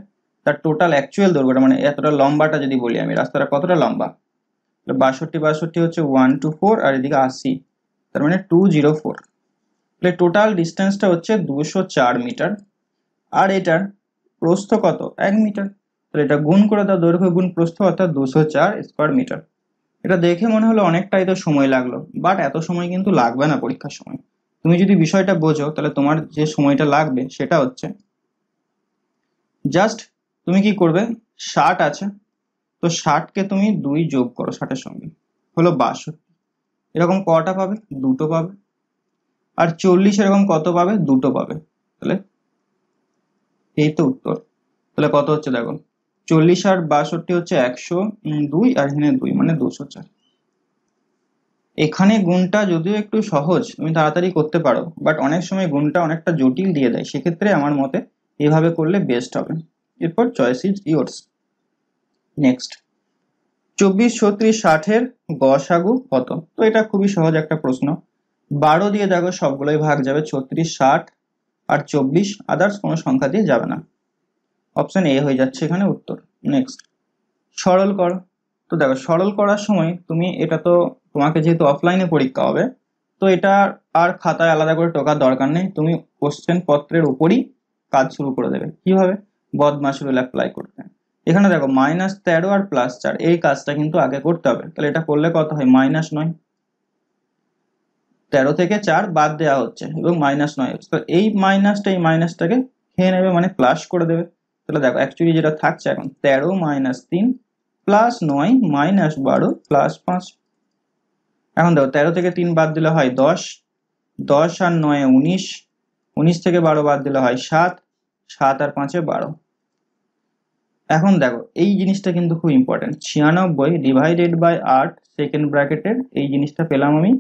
তার টোটাল অ্যাকচুয়াল দৈর্ঘ্যটা, মানে এতটা লম্বাটা যদি বলি আমি, রাস্তাটা কতটা লম্বা, 62 62 হচ্ছে 124, আর এদিকে 80, তার মানে 204। তাহলে টোটাল ডিস্টেন্সটা হচ্ছে 204 মিটার, আর এটার প্রস্থ কত? 1 মিটার। তাহলে এটা গুণ করে দাও, দৈর্ঘ্য গুণ প্রস্থ, অর্থাৎ 204 স্কোয়ার মিটার। এটা দেখে মনে হলো অনেকটাই তো সময় লাগলো, বাট এত সময় কিন্তু লাগবে না পরীক্ষার সময়। তুমি যদি বিষয়টা বোঝো তাহলে তোমার যে সময়টা লাগবে সেটা হচ্ছে জাস্ট, তুমি কি করবে, 60 আছে, তো 60কে তুমি 2 যোগ করো 60-এর সঙ্গে, হলো 62। এরকম কটা পাবে? দুটো পাবে। আর 40 এরকম কত পাবে? দুটো পাবে। তাহলে এই তো উত্তর। তাহলে কত হচ্ছে দেখো, 40 আর 62 হচ্ছে 102, আর এখানে 2 মানে 204। এখানে গুণটা যদিও একটু সহজ, তুমি তাড়াতাড়ি করতে পারো, বাট অনেক সময় গুণটা অনেকটা জটিল দিয়ে দেয়, সেক্ষেত্রে আমার মতে এভাবে করলে বেস্ট হবে। এরপর চয়েস ইজ ইয়োর্স। নেক্সট, 24, 36, 60-এর গসাগু কত? তো এটা খুবই সহজ একটা প্রশ্ন। 12 দিয়ে দেখো সবগুলোই ভাগ যাবে, 36, 60 আর 24, আদার্স কোনো সংখ্যা দিয়ে যাবে না। অপশন এ হয়ে যাচ্ছে এখানে উত্তর। নেক্সট, সরল করো। তো দেখো সরল করার সময় তুমি এটা তো, তোমাকে যেহেতু অফলাইনে পরীক্ষা হবে, তো এটা আর খাতায় আলাদা করে টোকার দরকার নেই, তুমি কোশ্চেন পত্রের উপরই কাজ শুরু করে দেবে। কিভাবে? বদমাশ রুল অ্যাপ্লাই করতে। এখানে দেখো -13 আর +4, এই কাজটা কিন্তু আগে করতে হবে। তাহলে এটা করলে কত হয়? -9। 13 থেকে 4 বাদ দেওয়া হচ্ছে এবং -9 হচ্ছে, তো এই মাইনাসটা এই মাইনাসটাকে খেয়ে নেবে, মানে প্লাস করে দেবে। তাহলে দেখো অ্যাকচুয়ালি যেটা থাকছে এখন 13 - 3 +9 -12 +5। এখন দেখো 13 থেকে 3 বাদ দিলে হয় 10, 10 আর 9 19, 19 থেকে 12 বাদ দিলে হয় 7, 7 আর 5 12। এখন দেখো এই জিনিসটা কিন্তু খুব ইম্পর্টেন্ট, 96 ডিভাইডেড বাই 8 সেকেন্ড ব্র্যাকেটের এই জিনিসটা পেলাম আমি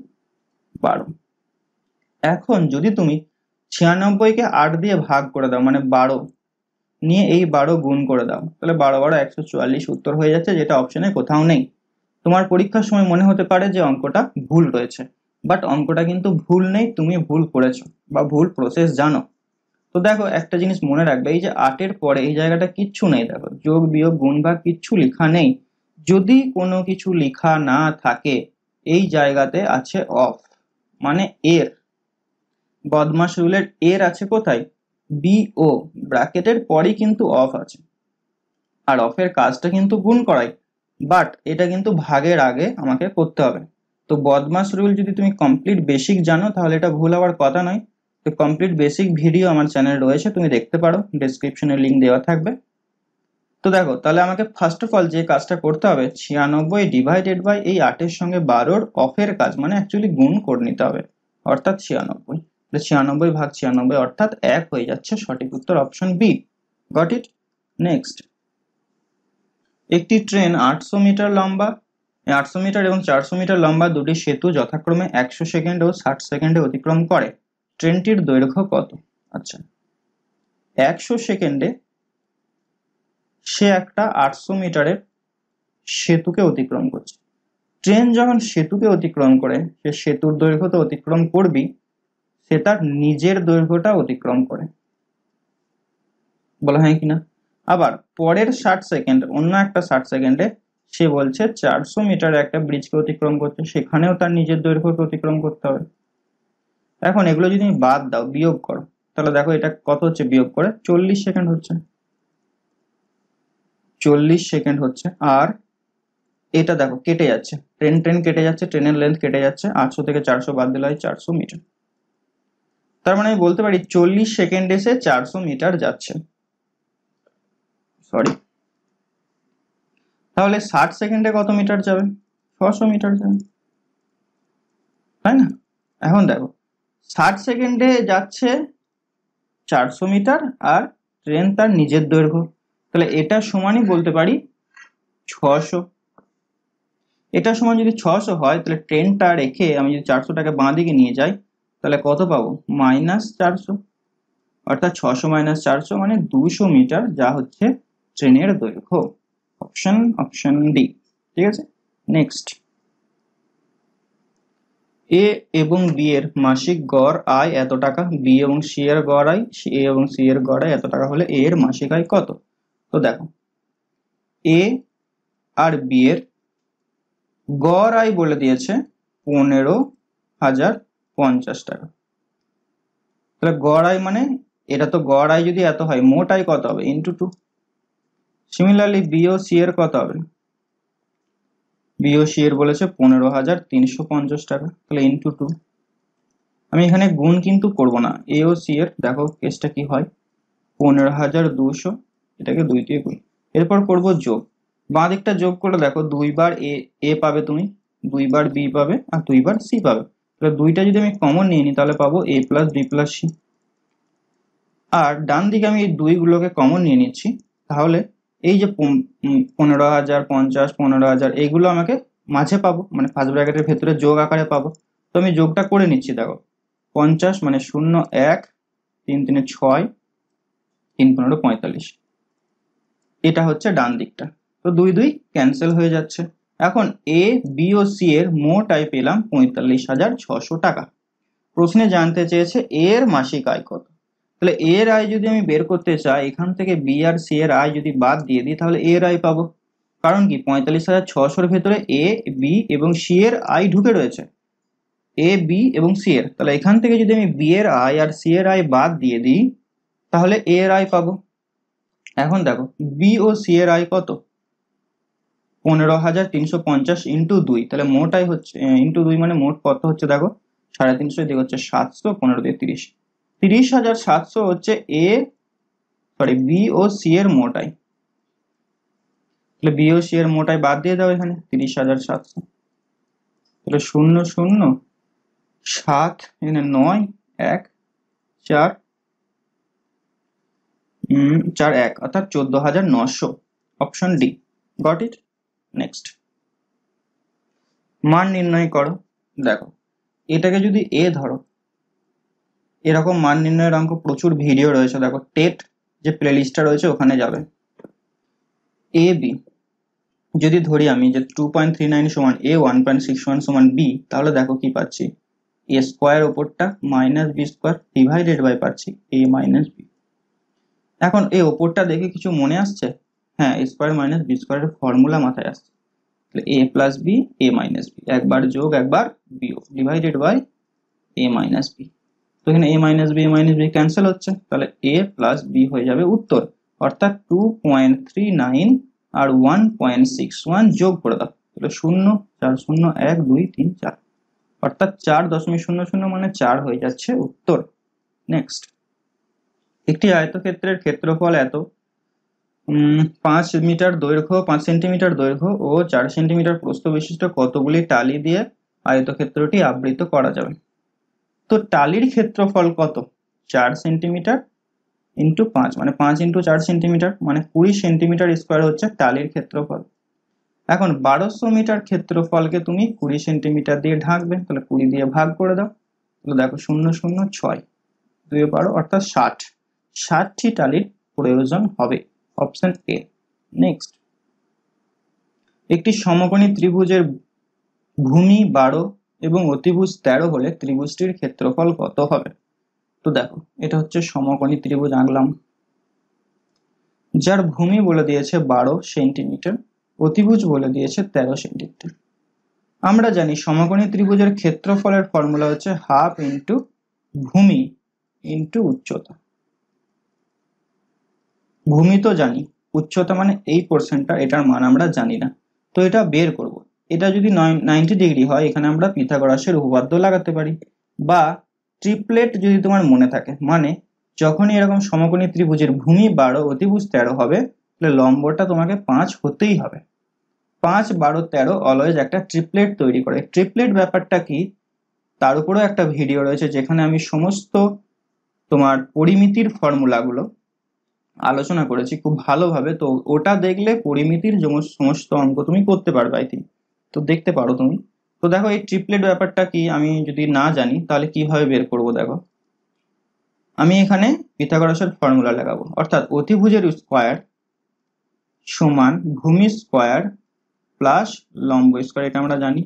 12। এখন যদি তুমি 96-কে 8 দিয়ে ভাগ করে দাও, মানে 12 নিয়ে এই 12 গুণ করে দাও, তাহলে 12 12 144 উত্তর হয়ে যাচ্ছে, যেটা অপশনে কোথাও নেই। তোমার পরীক্ষার সময় মনে হতে পারে যে অঙ্কটা ভুল রয়েছে, বাট অঙ্কটা কিন্তু ভুল নেই, তুমি ভুল করেছো বা ভুল প্রসেস জানো। তো দেখো একটা জিনিস মনে রাখবে, এই যে 8-এর পরে এই জায়গাটা কিচ্ছু নেই, দেখো যোগ বিয়োগ গুণ ভাগ কিচ্ছু লেখা নেই। যদি কোনো কিছু লেখা না থাকে, এই জায়গাতে আছে অফ, মানে এর, বদমাশ রুলের এর আছে কোথায়? বিও, ব্র্যাকেটের পরেই কিন্তু অফ আছে। আর অফের কাজটা কিন্তু গুণ করাই, বাট এটা কিন্তু ভাগের আগে আমাকে করতে হবে। তো বদমাশ রুল যদি তুমি কমপ্লিট বেসিক জানো তাহলে এটা ভুল হওয়ার কথা নয়। তো কমপ্লিট বেসিক ভিডিও আমার চ্যানেল রয়েছে, তুমি দেখতে পারো, ডেসক্রিপশনে লিঙ্ক দেওয়া থাকবে। তো দেখো তাহলে আমাকে ফার্স্ট অফ অল যে কাজটা করতে হবে, 96 ডিভাইডেড বাই এই 8-এর সঙ্গে 12-র অফের কাজ, মানে অ্যাকচুয়ালি গুণ করে নিতে হবে, অর্থাৎ 96। 96 ভাগ 96 অর্থাৎ 1 হয়ে যাচ্ছে সঠিক উত্তর, option B. Got it? Next, একটি ট্রেন 800 মিটার লম্বা, 800 মিটার এবং 400 মিটার লম্বা দুটি সেতু যথাক্রমে 100 সেকেন্ড ও 60 সেকেন্ডে অতিক্রম করে। ট্রেনটির দৈর্ঘ্য কত? আচ্ছা, 100 সেকেন্ডে সে একটা 800 মিটারের সেতুকে অতিক্রম করছে। ট্রেন যখন সেতুকে অতিক্রম করে, সে সেতুর দৈর্ঘ্য তো অতিক্রম করবি, সে তার নিজের দৈর্ঘ্যটা অতিক্রম করে, বলা হয় কিনা? আবার পরের 60 সেকেন্ড, অন্য একটা 60 সেকেন্ডে সে বলছে 400 মিটার একটা ব্রিজকে অতিক্রম করছে, সেখানেও তার নিজের দৈর্ঘ্যকে অতিক্রম করতে হবে। এখন এগুলো যদি তুমি বাদ দাও, বিয়োগ করো, তাহলে দেখো এটা কত হচ্ছে, বিয়োগ করে 40 সেকেন্ড হচ্ছে, 40 সেকেন্ড হচ্ছে। আর এটা দেখো কেটে যাচ্ছে, ট্রেন ট্রেন কেটে যাচ্ছে, ট্রেনের লেন্থ কেটে যাচ্ছে, 800 থেকে 400 বাদ দিলে হয় 400 মিটার। তার মানে আমি বলতে পারি 40 সেকেন্ডে সে 400 মিটার যাচ্ছে, সরি। তাহলে 60 সেকেন্ডে কত মিটার যাবে? 600 মিটার যাবে, তাই না? এখন দেখো 60 সেকেন্ডে যাচ্ছে 400 মিটার, আর ট্রেন তার নিজের দৈর্ঘ্য, তাহলে এটা সমানই বলতে পারি 600। এটা সমান যদি 600 হয়, তাহলে ট্রেনটা রেখে আমি যদি 400টাকে বাঁ দিকে নিয়ে যাই, তাহলে কত পাবো? -400। অর্থাৎ 600 - 400 মানে 200 মিটার, যা হচ্ছে ট্রেনের দৈর্ঘ্য। Option D. ঠিক আছে, নেক্সট। এ এবং বি এর মাসিক গড় আয় এত টাকা, বি এবং সি এর গড় আয়, এ এবং সি এর গড় আয় এত টাকা হলে এ এর মাসিক আয় কত? তো দেখো, এ আর বি এর গড় আয় বলে দিয়েছে 15,050 টাকা। তাহলে গড় আয় মানে, এটা তো গড় আয় যদি এত হয়, মোট আয় কত হবে? ইন্টু 2। সিমিলারলি বি ও সি এর কত হবে? বি ও সি এর বলেছে 15,350 টাকা, তাহলে ইন্টু 2। আমি এখানে গুণ কিন্তু করব না, এ ও সি এর দেখো কেসটা কি হয়, 15,200, এটাকে 2 দিয়ে গুণ। এরপর করব যোগ, বাঁ দিকটা যোগ করে দেখো 2 বার এ পাবে তুমি, 2 বার বি পাবে, আর 2 বার সি পাবে। তাহলে 2টা যদি আমি কমন নিয়ে নিই, তাহলে পাবো এ প্লাস বি প্লাস সি। আর ডান দিকে আমি এই 2 গুলোকে কমন নিয়ে নিচ্ছি, তাহলে এই যে 15,050, 15,000 এইগুলো আমাকে মাঝে পাবো, মানে ফার্স্ট ব্র্যাকেটের ভেতরে যোগ আকারে পাবো। তো আমি যোগটা করে নিচ্ছি, দেখো 50 মানে 0 1 3 3 6 3 15 45, এটা হচ্ছে ডান দিকটা। তো 2 2 ক্যান্সেল হয়ে যাচ্ছে। এখন এ বি ও সি এর মোট আয় পেলাম 45,600 টাকা। প্রশ্নে জানতে চেয়েছে এর মাসিক আয় কত। তাহলে এর আয় যদি আমি বের করতে চাই, এখান থেকে বি আর সি এর আয় যদি বাদ দিয়ে দিই, তাহলে এর আয় পাবো। কারণ কি, 45,600-র ভেতরে এ বি এবং সি এর আয় ঢুকে রয়েছে, এ বি এবং সি এর। তাহলে এখান থেকে যদি আমি বি এর আয় আর সি এর আয় বাদ দিয়ে দিই, তাহলে এ এর আয় পাবো। এখন দেখো বি ও সি এর আয় কত? 15,350 ইন্টু 2, তাহলে মোট আয় হচ্ছে ইন্টু 2 মানে মোট কত হচ্ছে দেখো 350, দিকে হচ্ছে 700, 15 দিয়ে 30, 30,700 হচ্ছে বি ও সি এর মোট আয়। তাহলে বি ও সি এর মোট আয় বাদ দিয়ে দাও এখানে 30,700, তাহলে 0 0 7 এখানে 9 1 4 4 1, অর্থাৎ 14,900। Option D. Goat it. Next, মান নির্ণয় করো। দেখো এটাকে যদি এ ধরো, এরকম মান নির্ণয়ের অঙ্ক প্রচুর ভিডিও রয়েছে, দেখো টেট যে প্লে লিস্টটা রয়েছে ওখানে যাবে। এ বি যদি ধরি আমি যে 2.39 সমান এ, 1.61 সমান বি, তাহলে দেখো কি পাচ্ছি, এ স্কোয়ার ওপরটা minus B square divided by পাচ্ছি এ মাইনাস বি। এখন এই ওপরটা দেখে কিছু মনে আসছে? হ্যাঁ, এ স্কোয়ার মাইনাস বি স্কোয়ারের ফর্মুলা মাথায় আসছে। তাহলে A plus B, A minus B, একবার যোগ একবার বিয়োগ, divided by A minus B. তো এখানে এ মাইনাস বি ক্যান্সেল হচ্ছে, তাহলে এ প্লাস বি হয়ে যাবে উত্তর। অর্থাৎ 2.39 আর 1.61 যোগ করে দাও, তাহলে 0 4 0 1 2 3 4, অর্থাৎ 4.00 মানে 4 হয়ে যাচ্ছে উত্তর। নেক্সট, একটি আয়তক্ষেত্রের ক্ষেত্রফল এত, 5 মিটার দৈর্ঘ্য, 5 সেন্টিমিটার দৈর্ঘ্য ও 4 সেন্টিমিটার প্রস্থ বিশিষ্ট কতগুলি টালি দিয়ে আয়তক্ষেত্রটি আবৃত করা যাবে। তো টালির ক্ষেত্রফল কত? 4 সেন্টিমিটার ইন্টু 5, মানে 5 ইন্টু 4 সেন্টিমিটার, মানে 20 সেন্টিমিটার স্কোয়ার হচ্ছে টালির ক্ষেত্রফল। এখন 1200 মিটার ক্ষেত্রফলকে তুমি 20 সেন্টিমিটার দিয়ে ঢাকবে, তাহলে 20 দিয়ে ভাগ করে দাও, তাহলে দেখো 0 0 6 2 12, অর্থাৎ 60টি টালির প্রয়োজন হবে। Option A. নেক্সট, একটি সমকোণী ত্রিভুজের ভূমি 12 এবং অতিভুজ 13 হলে ত্রিভুজটির ক্ষেত্রফল কত হবে? তো দেখো এটা হচ্ছে সমকোণী ত্রিভুজ আঁকলাম, যার ভূমি বলে দিয়েছে 12 সেন্টিমিটার, অতিভুজ বলে দিয়েছে 13 সেন্টিমিটার। আমরা জানি সমকোণী ত্রিভুজের ক্ষেত্রফলের ফর্মুলা হচ্ছে হাফ ইন্টু ভূমি ইন্টু উচ্চতা। ভূমি তো জানি, উচ্চতা মানে এই পোর্শনটা, এটার মান আমরা জানি না। তো এটা বের করব। এটা যদি 90 ডিগ্রি হয়, এখানে আমরা পিথাগোরাসের উপপাদ্য লাগাতে পারি, বা ট্রিপলেট যদি তোমার মনে থাকে, মানে যখনই এরকম সমকোণী ত্রিভুজের ভূমি 12 অতিভুজ 13 হবে, তাহলে লম্বটা তোমাকে 5 হতেই হবে। 5, 12, 13 অলওয়েজ একটা ট্রিপলেট তৈরি করে। ট্রিপলেট ব্যাপারটা কি তার উপরেও একটা ভিডিও রয়েছে যেখানে আমি সমস্ত তোমার পরিমিতির ফর্মুলাগুলো আলোচনা করেছি খুব ভালোভাবে। তো ওটা দেখলে পরিমিতির সমস্ত অঙ্ক তুমি করতে পারবে আই থিঙ্ক, তো দেখতে পারো তুমি। তো দেখো এই ট্রিপলেট ব্যাপারটা কি আমি যদি না জানি তাহলে কিভাবে বের করব। দেখো আমি এখানে পিথাগোরাসের ফর্মুলা লাগাবো, অর্থাৎ অতিভুজের স্কোয়ার সমান ভূমি স্কোয়ার প্লাস লম্ব স্কোয়ার, এটা আমরা জানি।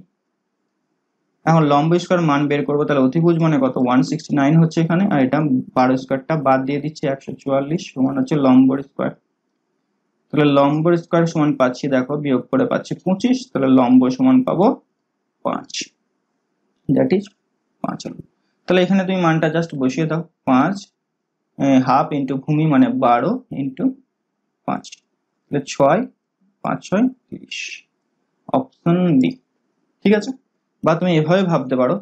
এখন লম্ব স্কোয়ার মান বের করবো, তাহলে অতিভুজ মানে কত 169 হচ্ছে এখানে, আর এটা 12 স্কোয়ারটা বাদ দিয়ে দিচ্ছি 144 সমান হচ্ছে লম্বর স্কোয়ার। তাহলে লম্বর স্কোয়ার সমান পাচ্ছি, দেখো বিয়োগ করে পাচ্ছি 25, তাহলে লম্ব সমান পাবো 5, দ্যাট ইজ 5 হলো। তাহলে এখানে তুমি মানটা জাস্ট বসিয়ে দাও, 5 হাফ ইন্টু ভূমি মানে 12 ইন্টু 5, তাহলে 6, 5, 6, 30, অপশন বি। ঠিক আছে, বা তুমি এভাবে ভাবতে পারো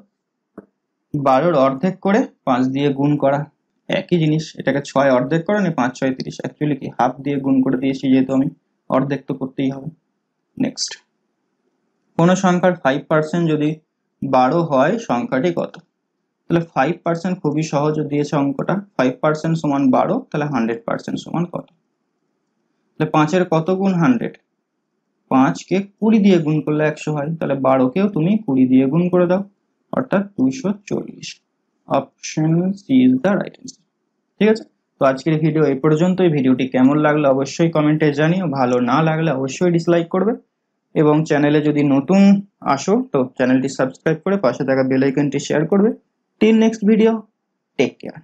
12-র অর্ধেক করে 5 দিয়ে গুণ করা, একই জিনিস। এটাকে 6 অর্ধেক করো না 5, 6, 30, অ্যাকচুয়ালি কি হাফ দিয়ে গুণ করে দিয়েছি যেহেতু আমি, অর্ধেক তো করতেই হবে। নেক্সট, কোন সংখ্যার 5% যদি 12 হয় সংখ্যাটি কত? তাহলে 5% খুবই সহজ দিয়েছে অঙ্কটা, 5% সমান 12, তাহলে 100% সমান কত? তাহলে 5-এর কত গুণ 100? 5-কে 20 দিয়ে গুণ করলে 100 হয়, তাহলে 12-কেও তুমি 20 দিয়ে গুণ করে দাও, অর্থাৎ 240। Option C is the right answer. ঠিক আছে, তো আজকের ভিডিও এই পর্যন্তই। ভিডিওটি কেমন লাগলো অবশ্যই কমেন্টে জানিও, ভালো না লাগলে অবশ্যই ডিসলাইক করবে, এবং চ্যানেলে যদি নতুন আসো তো চ্যানেলটি সাবস্ক্রাইব করে পাশে থাকা বেল আইকনটি শেয়ার করবে। Till next video, take care.